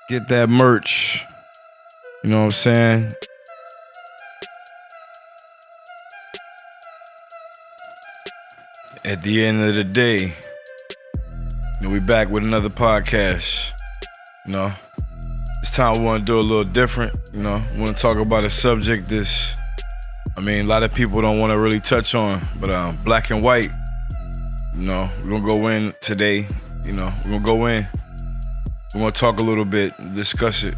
Get that merch. You know what I'm saying? At the end of the day, we back with another podcast. This time we want to do a little different. We want to talk about a subject that's, a lot of people don't want to really touch on, but black and white. We're gonna go in today. We're gonna go in. We're gonna talk a little bit, discuss it.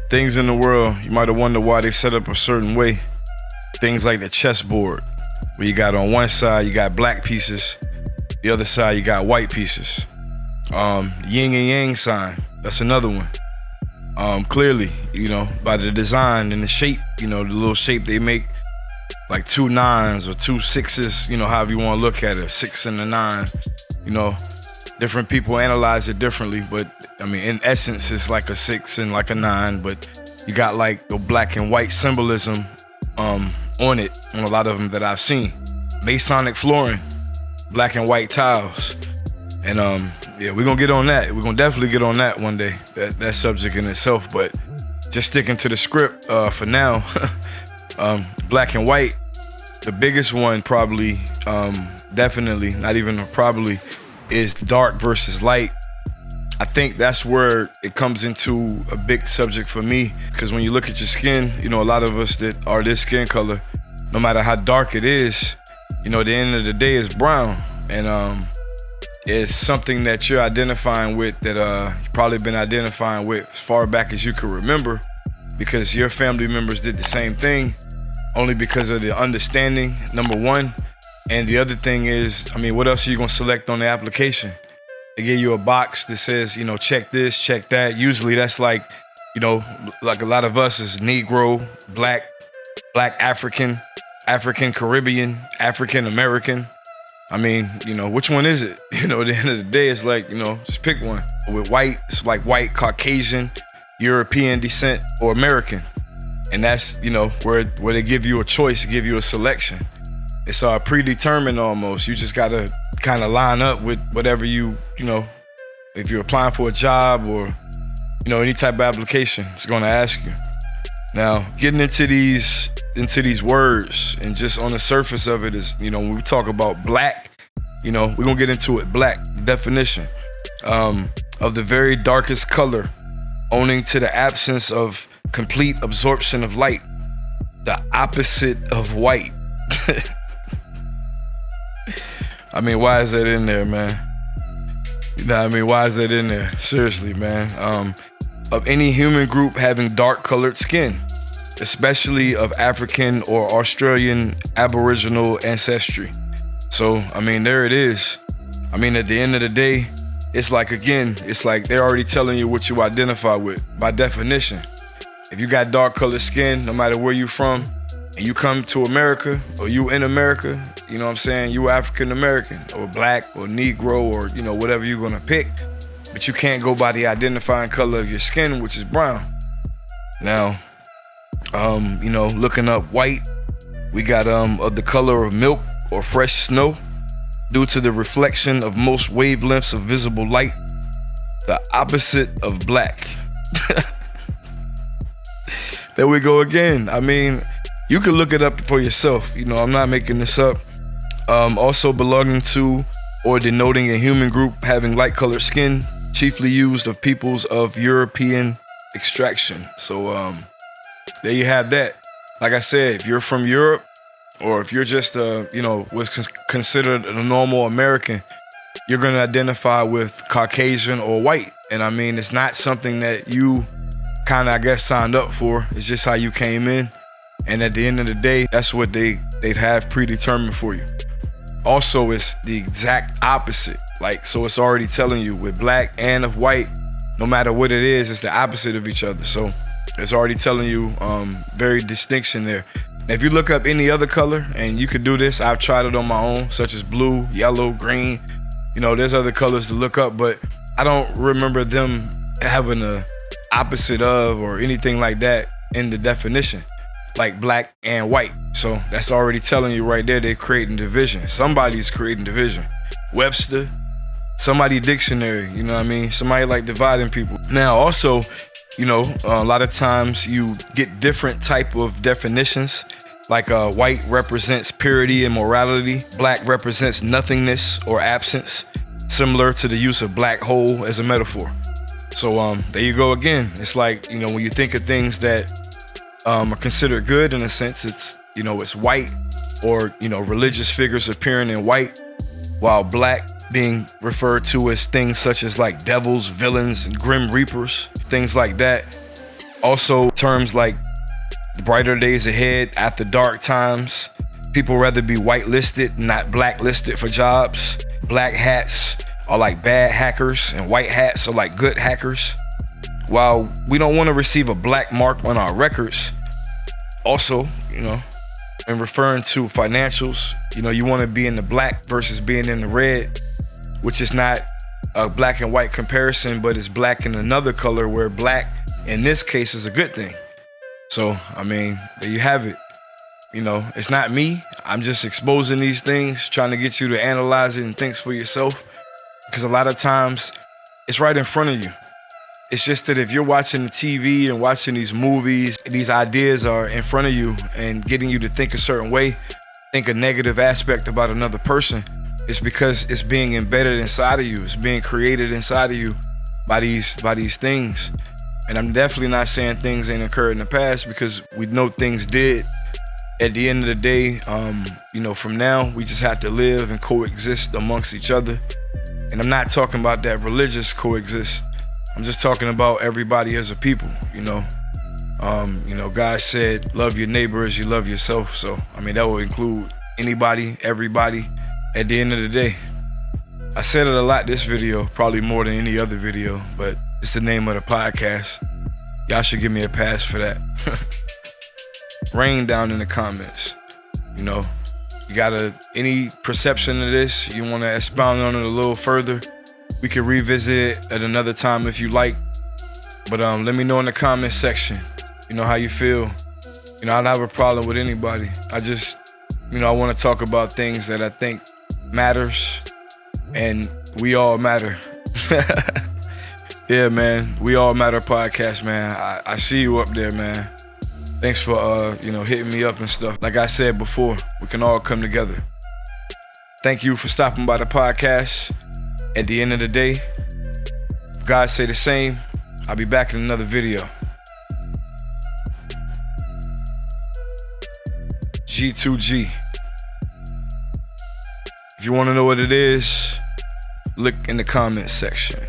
Things in the world, you might have wondered why they set up a certain way. Things like the chessboard, where you got on one side, you got black pieces, the other side, you got white pieces. Yin and yang sign, that's another one. Clearly, by the design and the shape, the little shape they make, like 2 9s or 2 6s, however you want to look at it, 6 and a 9, different people analyze it differently, but in essence, it's like a 6 and like a 9, but you got like the black and white symbolism on it, on a lot of them that I've seen. Masonic flooring, black and white tiles. And we're gonna get on that. We're gonna definitely get on that one day, that subject in itself, but just sticking to the script for now. Black and white, the biggest one probably, definitely, not even probably, is dark versus light. I think that's where it comes into a big subject for me, because when you look at your skin, a lot of us that are this skin color, no matter how dark it is, at the end of the day, it's brown. And it's something that you're identifying with, that you've probably been identifying with as far back as you can remember, because your family members did the same thing, only because of the understanding, number one. And the other thing is, what else are you gonna select on the application? They give you a box that says, check this, check that. Usually that's like, like a lot of us is Negro, black African, African Caribbean, African American. Which one is it? At the end of the day, it's like, just pick one. With white, it's like white, Caucasian, European descent, or American. And that's, where they give you a choice, give you a selection. It's predetermined almost. You just gotta kind of line up with whatever if you're applying for a job or, any type of application, it's gonna ask you. Now, getting into these words, and just on the surface of it is, when we talk about black, we're gonna get into it. Black, definition, of the very darkest color, owing to the absence of complete absorption of light, the opposite of white. Why is that in there, man? Why is that in there? Seriously, man. Of any human group having dark colored skin, especially of African or Australian Aboriginal ancestry. So, there it is. At the end of the day, it's like they're already telling you what you identify with by definition. If you got dark colored skin, no matter where you from, and you come to America, or you in America, you African American, or black, or Negro, or, whatever you're gonna pick, but you can't go by the identifying color of your skin, which is brown. Now, looking up white, we got of the color of milk or fresh snow, due to the reflection of most wavelengths of visible light, the opposite of black. There we go again. You can look it up for yourself. I'm not making this up. Also belonging to or denoting a human group having light-colored skin, chiefly used of peoples of European extraction. So there you have that. Like I said, if you're from Europe, or if you're just what's considered a normal American, you're gonna identify with Caucasian or white. And it's not something that you kind of, signed up for. It's just how you came in. And at the end of the day, that's what they have predetermined for you. Also, it's the exact opposite. So it's already telling you with black and of white, no matter what it is, it's the opposite of each other. So it's already telling you very distinction there. Now, if you look up any other color, and you could do this, I've tried it on my own, such as blue, yellow, green. There's other colors to look up, but I don't remember them having a opposite of or anything like that in the definition, like black and white. So that's already telling you right there, they're creating division. Somebody's creating division. Webster, somebody dictionary, you know what I mean? Somebody like dividing people. Now also, you know, a lot of times you get different type of definitions. Like white represents purity and morality. Black represents nothingness or absence, similar to the use of black hole as a metaphor. So there you go again. It's like, you know, when you think of things that are considered good in a sense, it's, you know, it's white, or, you know, religious figures appearing in white, while black being referred to as things such as like devils, villains, and grim reapers, things like that. Also terms like brighter days ahead, after dark times. People rather be whitelisted, not blacklisted for jobs. Black hats are like bad hackers, and white hats are like good hackers. While we don't want to receive a black mark on our records, also, you know, in referring to financials, you know, you want to be in the black versus being in the red, which is not a black and white comparison, but it's black in another color, where black in this case is a good thing. So, I mean, there you have it. You know, it's not me. I'm just exposing these things, trying to get you to analyze it and think for yourself. Because a lot of times it's right in front of you. It's just that if you're watching the TV and watching these movies, these ideas are in front of you and getting you to think a certain way, think a negative aspect about another person, it's because it's being embedded inside of you. It's being created inside of you by these things. And I'm definitely not saying things ain't occurred in the past, because we know things did. At the end of the day, you know, from now, we just have to live and coexist amongst each other. And I'm not talking about that religious coexist. I'm just talking about everybody as a people, you know. You know, God said, love your neighbor as you love yourself. So, I mean, that will include anybody, everybody, at the end of the day. I said it a lot this video, probably more than any other video, but it's the name of the podcast. Y'all should give me a pass for that. Rain down in the comments. You know, you got any perception of this, you want to expound on it a little further, we can revisit it at another time if you like. But let me know in the comment section, you know, how you feel. You know, I don't have a problem with anybody. I just, you know, I want to talk about things that I think matters, and we all matter. Yeah, man, We All Matter podcast, man. I see you up there, man. Thanks for, you know, hitting me up and stuff. Like I said before, we can all come together. Thank you for stopping by the podcast. At the end of the day, God say the same. I'll be back in another video. G2G. If you want to know what it is, look in the comment section.